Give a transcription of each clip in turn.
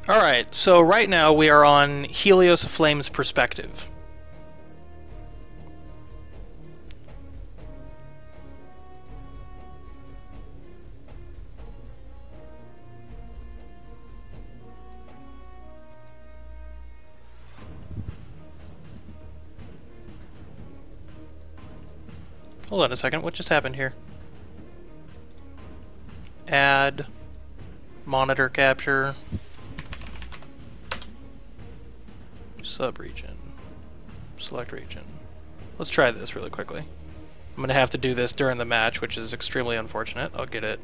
Alright, so right now we are on HeliosAFlame's perspective. Hold on a second, what just happened here? Add, monitor capture, subregion, select region. Let's try this really quickly. I'm going to have to do this during the match, which is extremely unfortunate. I'll get it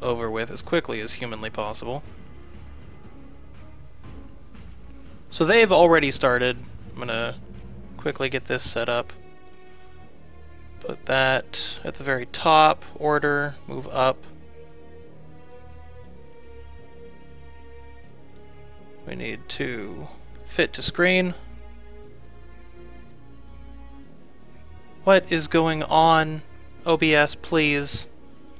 over with as quickly as humanly possible. So they've already started. I'm going to quickly get this set up. Put that at the very top, order, move up. We need to fit to screen. What is going on? OBS, please.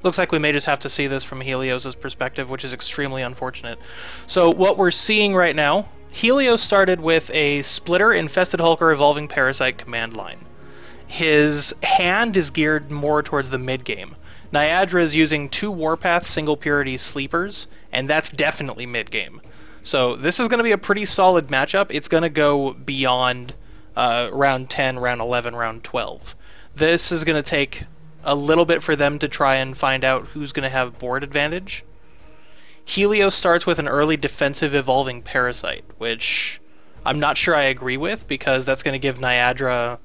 Looks like we may just have to see this from Helios' perspective, which is extremely unfortunate. So what we're seeing right now, Helios started with a Splitter, Infested Hulker, Evolving Parasite command line. His hand is geared more towards the mid-game. Niadra is using 2 Warpath Single Purity Sleepers, and that's definitely mid-game. So this is going to be a pretty solid matchup. It's going to go beyond round 10, round 11, round 12. This is going to take a little bit for them to try and find out who's going to have board advantage. Helios starts with an early defensive Evolving Parasite, which I'm not sure I agree with, because that's going to give Niadra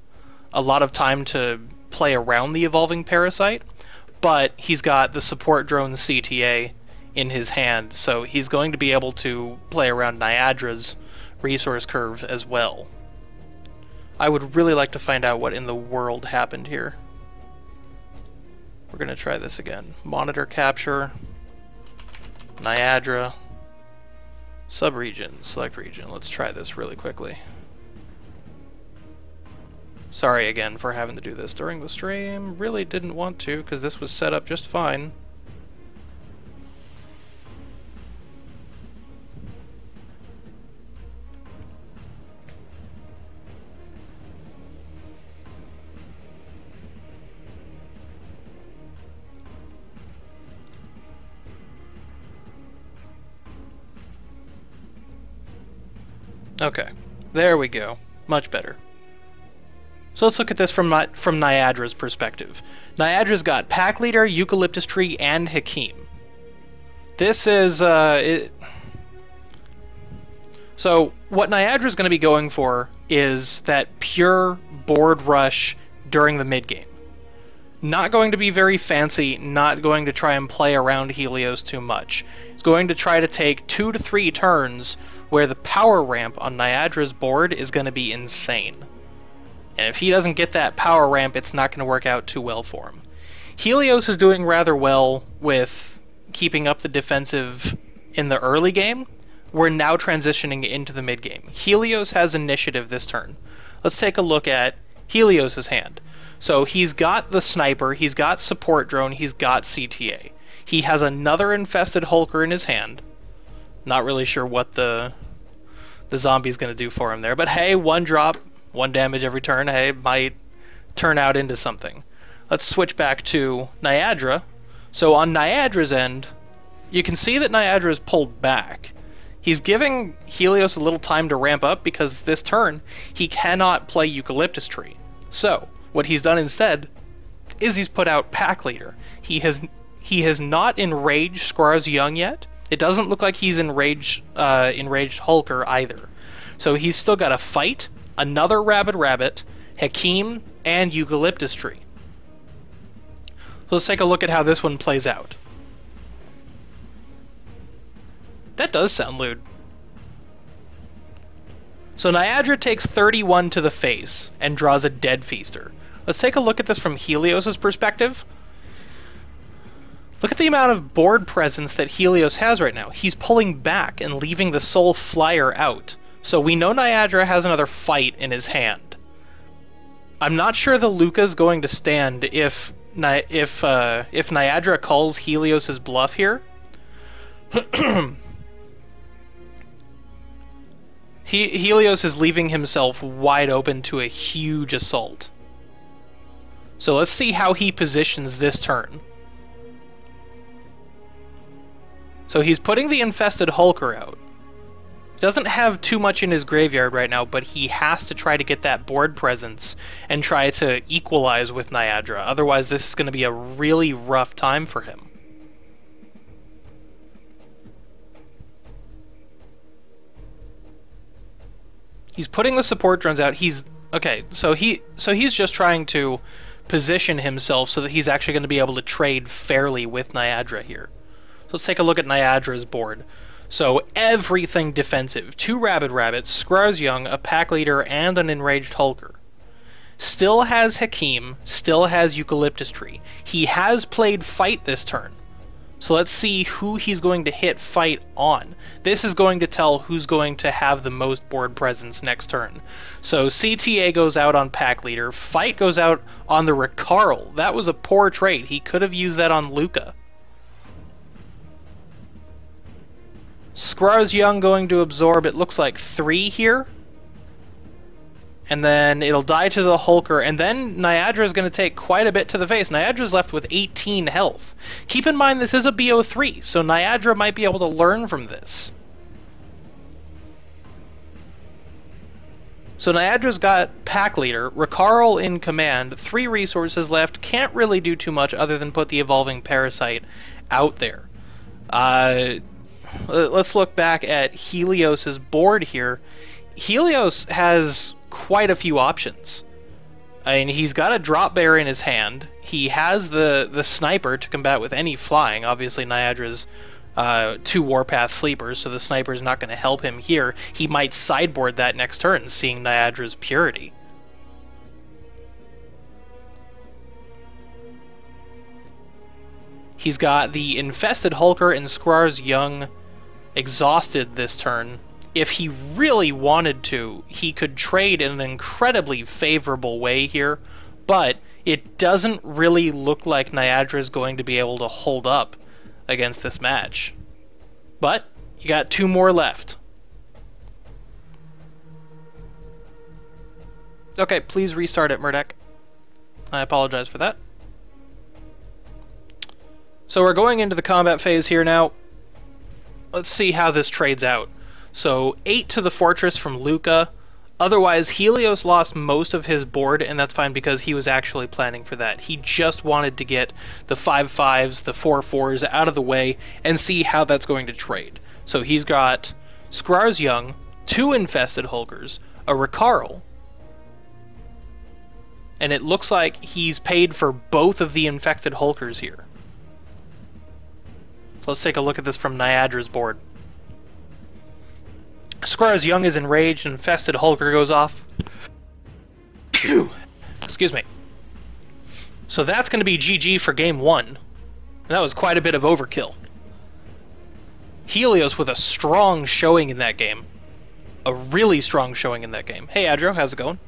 a lot of time to play around the Evolving Parasite, but he's got the support drone CTA in his hand, so he's going to be able to play around Niadra's resource curve as well. I would really like to find out what in the world happened here. We're going to try this again. Monitor capture, Niadra, subregion, select region. Let's try this really quickly. Sorry again for having to do this during the stream. Really didn't want to, because this was set up just fine. Okay, there we go. Much better. So let's look at this from Niadra's perspective. Niadra's got Pack Leader, Eucalyptus Tree, and Hakim. This is... So what Niadra's going to be going for is that pure board rush during the mid-game. Not going to be very fancy, not going to try and play around Helios too much. It's going to try to take 2 to 3 turns where the power ramp on Niadra's board is going to be insane. And if he doesn't get that power ramp, it's not going to work out too well for him. Helios is doing rather well with keeping up the defensive in the early game. We're now transitioning into the mid game. Helios has initiative this turn. Let's take a look at Helios' hand. So he's got the sniper, he's got support drone, he's got CTA. He has another infested Hulker in his hand. Not really sure what the zombie's going to do for him there, but hey, 1 drop, 1 damage every turn, hey, might turn out into something. Let's switch back to Niadra. So on Niadra's end, you can see that Niadra is pulled back. He's giving Helios a little time to ramp up because this turn he cannot play Eucalyptus Tree. So what he's done instead is he's put out Pack Leader. He has not enraged Squar's Young yet. It doesn't look like he's enraged Hulker either. So he's still got a fight, another Rabid Rabbit, Hakim, and Eucalyptus Tree. So let's take a look at how this one plays out. That does sound lewd. So Niadra takes 31 to the face and draws a Dead Feaster. Let's take a look at this from Helios' perspective. Look at the amount of board presence that Helios has right now. He's pulling back and leaving the Soul Flyer out. So we know Niadra has another fight in his hand. I'm not sure the Luca's going to stand if Niadra calls Helios' bluff here. Helios is leaving himself wide open to a huge assault. So let's see how he positions this turn. So he's putting the Infested Hulker out. Doesn't have too much in his graveyard right now, but he has to try to get that board presence and try to equalize with Niadra. Otherwise, this is going to be a really rough time for him. He's putting the support drones out. So he's just trying to position himself so that he's actually going to be able to trade fairly with Niadra here. So let's take a look at Niadra's board. So everything defensive. 2 Rabid Rabbits, Skrar's Young, a Pack Leader, and an Enraged Hulker. Still has Hakim, still has Eucalyptus Tree. He has played Fight this turn. So let's see who he's going to hit Fight on. This is going to tell who's going to have the most board presence next turn. So CTA goes out on Pack Leader, Fight goes out on the Ricarl. That was a poor trade. He could have used that on Luca. Skrar's Young going to absorb, it looks like 3 here. And then it'll die to the Hulker, and then Niadra is going to take quite a bit to the face. Niadra's left with 18 health. Keep in mind this is a BO3, so Niadra might be able to learn from this. So Niadra's got Pack Leader, Ricarl in command, 3 resources left, can't really do too much other than put the Evolving Parasite out there. Let's look back at Helios's board here. Helios has quite a few options. I mean, he's got a Drop Bear in his hand. He has the Sniper to combat with any flying. Obviously, Niadra's 2 Warpath Sleepers, so the Sniper is not going to help him here. He might sideboard that next turn, seeing Niadra's Purity. He's got the Infested Hulker and Skrar's Young exhausted this turn. If he really wanted to, he could trade in an incredibly favorable way here, but it doesn't really look like Niadra is going to be able to hold up against this match. But you got 2 more left. Okay, please restart it, Murdak. I apologize for that. So we're going into the combat phase here now. Let's see how this trades out. So 8 to the Fortress from Luca. Otherwise, Helios lost most of his board, and that's fine because he was actually planning for that. He just wanted to get the 5/5s, the 4/4s out of the way and see how that's going to trade. So he's got Skrar's Young, 2 Infested Hulkers, a Ricarl, and it looks like he's paid for both of the Infected Hulkers here. So let's take a look at this from Niadra's board. Skrar's Young is enraged, Infested Hulker goes off. Excuse me. So that's going to be GG for game 1. And that was quite a bit of overkill. Helios with a strong showing in that game. A really strong showing in that game. Hey Adro, how's it going?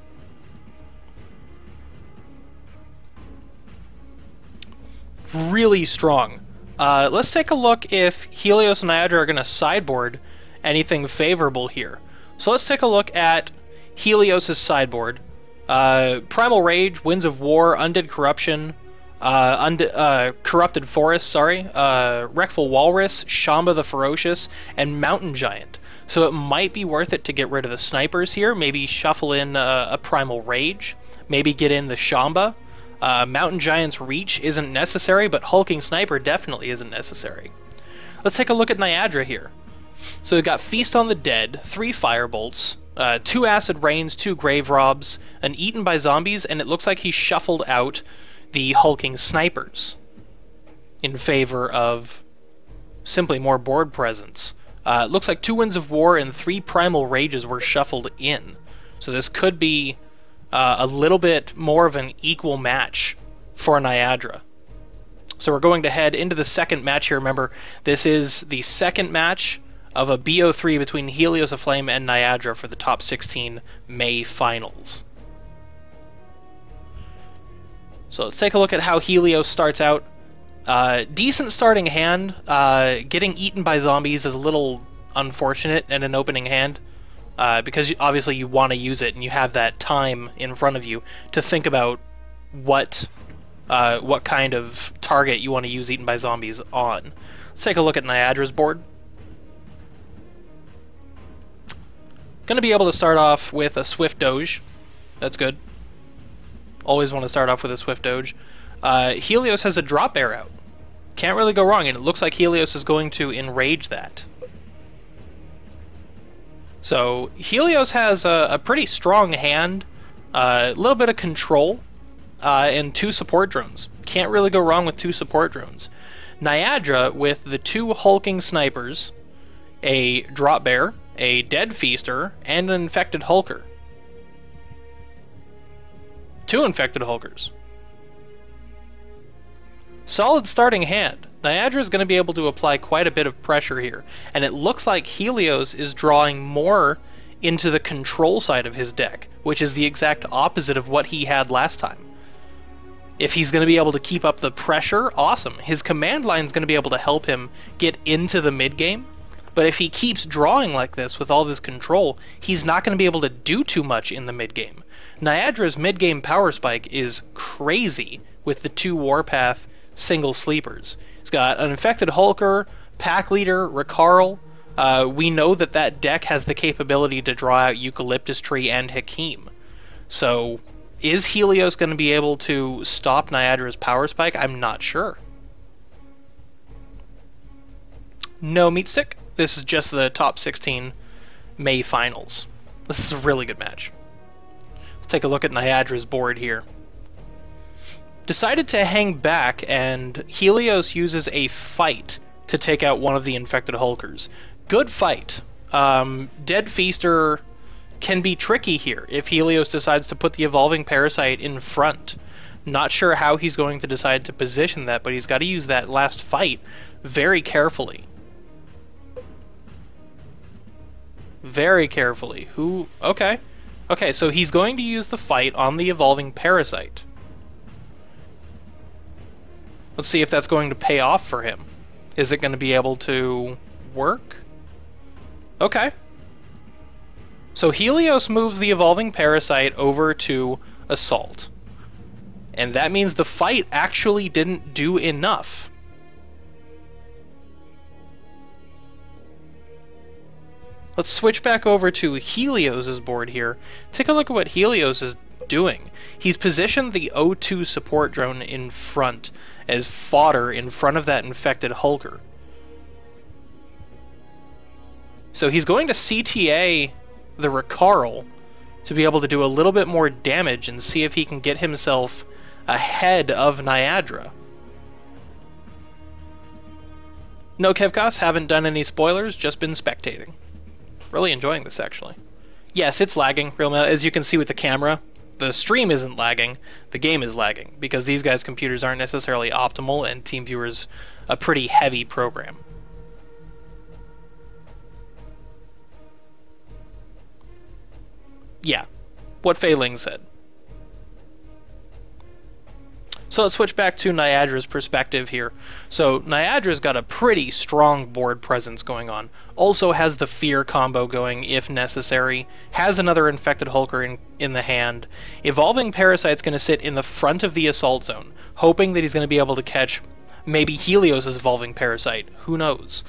Really strong. Let's take a look if Helios and Niadra are going to sideboard anything favorable here. So let's take a look at Helios' sideboard. Primal Rage, Winds of War, Undead Corruption, Corrupted Forest, Wreckful Walrus, Shamba the Ferocious, and Mountain Giant. So it might be worth it to get rid of the snipers here, maybe shuffle in a Primal Rage, maybe get in the Shamba. Mountain Giant's Reach isn't necessary, but Hulking Sniper definitely isn't necessary. Let's take a look at Niadra here. So we've got Feast on the Dead, 3 Firebolts, 2 Acid Rains, 2 Grave Robs, an Eaten by Zombies, and it looks like he shuffled out the Hulking Snipers in favor of simply more board presence. It looks like 2 Winds of War and 3 Primal Rages were shuffled in. So this could be a little bit more of an equal match for Niadra. So we're going to head into the second match here. Remember, this is the second match of a BO3 between HeliosAFlame and Niadra for the top 16 May finals. So let's take a look at how Helios starts out. Decent starting hand. Getting eaten by zombies is a little unfortunate in an opening hand. because obviously you want to use it and you have that time in front of you to think about what kind of target you want to use Eaten by Zombies on. Let's take a look at Niadra's board. Going to be able to start off with a Swift Doge. That's good. Always want to start off with a Swift Doge. Helios has a Drop Bear out. Can't really go wrong, and it looks like Helios is going to enrage that. So Helios has a pretty strong hand, a little bit of control, and 2 support drones. Can't really go wrong with 2 support drones. Niadra with the 2 hulking snipers, a Drop Bear, a Dead Feaster, and an Infected Hulker. 2 Infected Hulkers. Solid starting hand. Niadra is going to be able to apply quite a bit of pressure here, and it looks like Helios is drawing more into the control side of his deck, which is the exact opposite of what he had last time. If he's going to be able to keep up the pressure, awesome. His command line is going to be able to help him get into the mid game, but if he keeps drawing like this with all this control, he's not going to be able to do too much in the mid game. Niadra's mid game power spike is crazy with the 2 Warpath single sleepers. He's got an Infected Hulker, Pack Leader, Recarl. We know that that deck has the capability to draw out Eucalyptus Tree and Hakim. So is Helios going to be able to stop Niadra's power spike? I'm not sure. No meat stick. This is just the top 16 May finals. This is a really good match. Let's take a look at Niadra's board here. Decided to hang back, and Helios uses a fight to take out one of the Infected Hulkers. Good fight. Dead Feaster can be tricky here if Helios decides to put the Evolving Parasite in front. Not sure how he's going to decide to position that, but he's got to use that last fight very carefully. Very carefully. Okay. Okay, so he's going to use the fight on the Evolving Parasite. Let's see if that's going to pay off for him. Is it going to be able to work? Okay. So Helios moves the Evolving Parasite over to Assault. And that means the fight actually didn't do enough. Let's switch back over to Helios' board here. Take a look at what Helios is doing. He's positioned the O2 support drone in front as fodder in front of that Infected Hulker. So he's going to CTA the Recarl to be able to do a little bit more damage and see if he can get himself ahead of Niadra. No Kevkos, haven't done any spoilers, just been spectating. Really enjoying this, actually. Yes, it's lagging, as you can see with the camera. The stream isn't lagging, the game is lagging, because these guys' computers aren't necessarily optimal, and TeamViewer's a pretty heavy program. Yeah, what Fei Ling said. So let's switch back to Niadra's perspective here. So Niadra's got a pretty strong board presence going on. Also has the Fear combo going if necessary. Has another Infected Hulker in the hand. Evolving Parasite's going to sit in the front of the Assault Zone, hoping that he's going to be able to catch maybe Helios' Evolving Parasite. Who knows?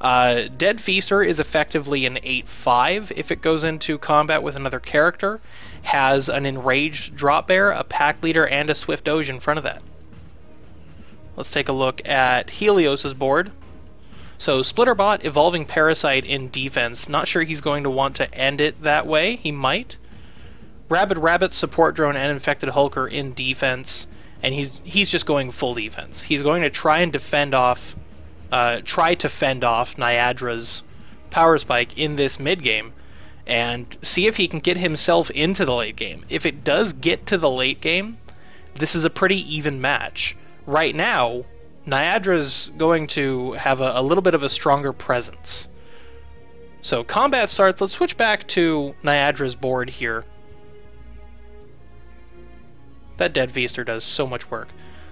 Dead Feaster is effectively an 8-5 if it goes into combat with another character. Has an Enraged Drop Bear, a Pack Leader, and a Swift Doge in front of that. Let's take a look at Helios' board. So Splitterbot, Evolving Parasite in defense. Not sure he's going to want to end it that way. He might. Rabid Rabbit, Support Drone, and Infected Hulker in defense. And he's just going full defense. He's going to try and fend off Niadra's power spike in this mid game and see if he can get himself into the late game. If it does get to the late game, this is a pretty even match. Right now, Niadra's going to have a little bit of a stronger presence. So combat starts. Let's switch back to Niadra's board here. That Dead Feaster does so much work.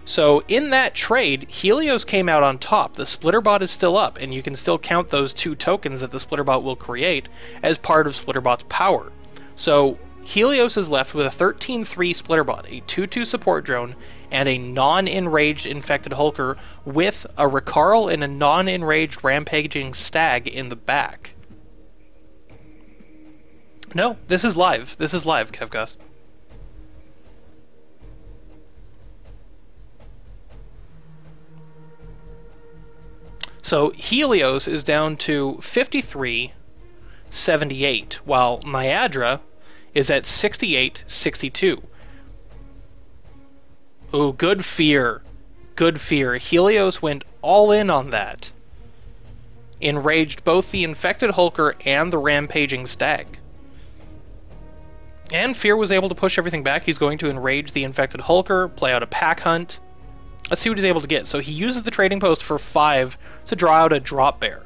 So in that trade, Helios came out on top. The Splitterbot is still up, and you can still count those 2 tokens that the Splitterbot will create as part of Splitterbot's power. So Helios is left with a 13-3 Splitterbot, a 2-2 support drone, and a non-enraged Infected Hulker with a Recarl and a non-enraged Rampaging Stag in the back. No, this is live. This is live, Kevgas. So Helios is down to 53-78, while Niadra is at 68-62. Ooh, good fear. Good fear. Helios went all in on that. Enraged both the Infected Hulker and the Rampaging Stag. And Fear was able to push everything back. He's going to enrage the Infected Hulker, play out a pack hunt. Let's see what he's able to get. So he uses the trading post for 5 to draw out a drop bear.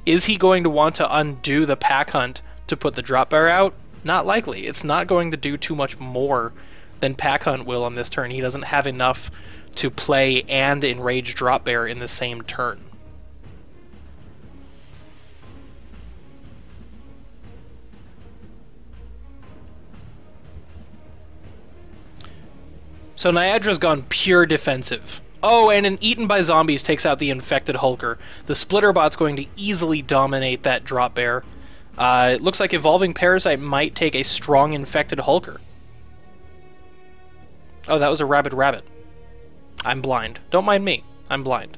Is he going to want to undo the pack hunt to put the drop bear out? Not likely. It's not going to do too much more than pack hunt will on this turn. He doesn't have enough to play and enrage drop bear in the same turn. So Niadra's gone pure defensive. Oh, and an Eaten by Zombies takes out the Infected Hulker. The Splitterbot's going to easily dominate that drop bear. It looks like Evolving Parasite might take a strong Infected Hulker. Oh, that was a Rabid Rabbit. I'm blind. Don't mind me. I'm blind.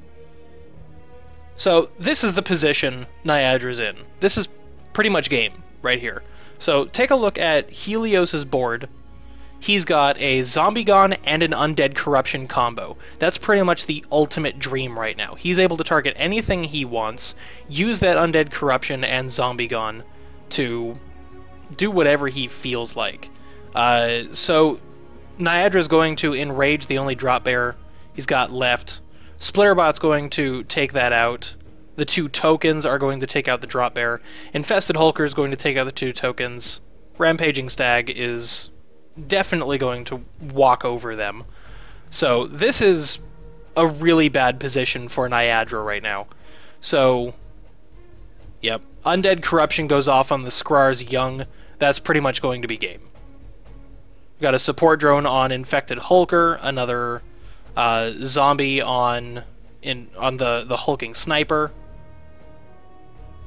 So this is the position Niadra's in. This is pretty much game right here. So take a look at Helios's board. He's got a Zombie-Gon and an Undead Corruption combo. That's pretty much the ultimate dream right now. He's able to target anything he wants, use that Undead Corruption and Zombie-Gon to do whatever he feels like. So Niadra's going to enrage the only drop bear he's got left. Splitterbot's going to take that out. The 2 tokens are going to take out the drop bear. Infested Hulker is going to take out the 2 tokens. Rampaging Stag is definitely going to walk over them. So this is a really bad position for Niadra right now. So, yep, Undead Corruption goes off on the Skrar's Young. That's pretty much going to be game. We've got a support drone on Infected Hulker, another zombie on the Hulking Sniper.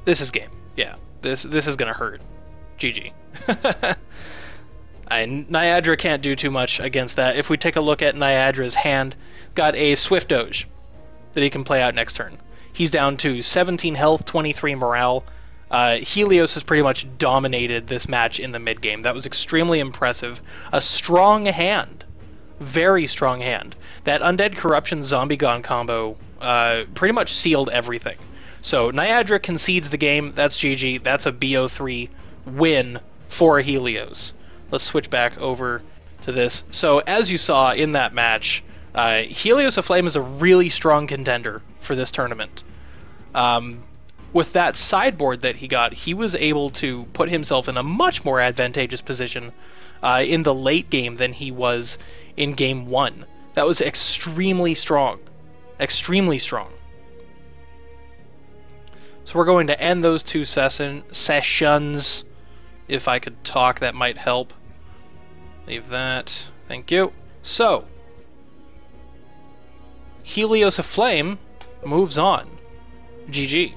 This is game. Yeah, this is gonna hurt. GG. Niadra can't do too much against that. If we take a look at Niadra's hand, got a Swift Doge that he can play out next turn. He's down to 17 health, 23 morale. Helios has pretty much dominated this match in the mid game. That was extremely impressive. A strong hand. Very strong hand. That Undead Corruption Zombie-Gon combo pretty much sealed everything. So Niadra concedes the game. That's GG. That's a BO3 win for Helios. Let's switch back over to this. So as you saw in that match, HeliosAFlame is a really strong contender for this tournament. With that sideboard that he got, he was able to put himself in a much more advantageous position in the late game than he was in game 1. That was extremely strong. Extremely strong. So we're going to end those 2 sessions. If I could talk, that might help. Leave that. Thank you. So, HeliosAFlame moves on. GG.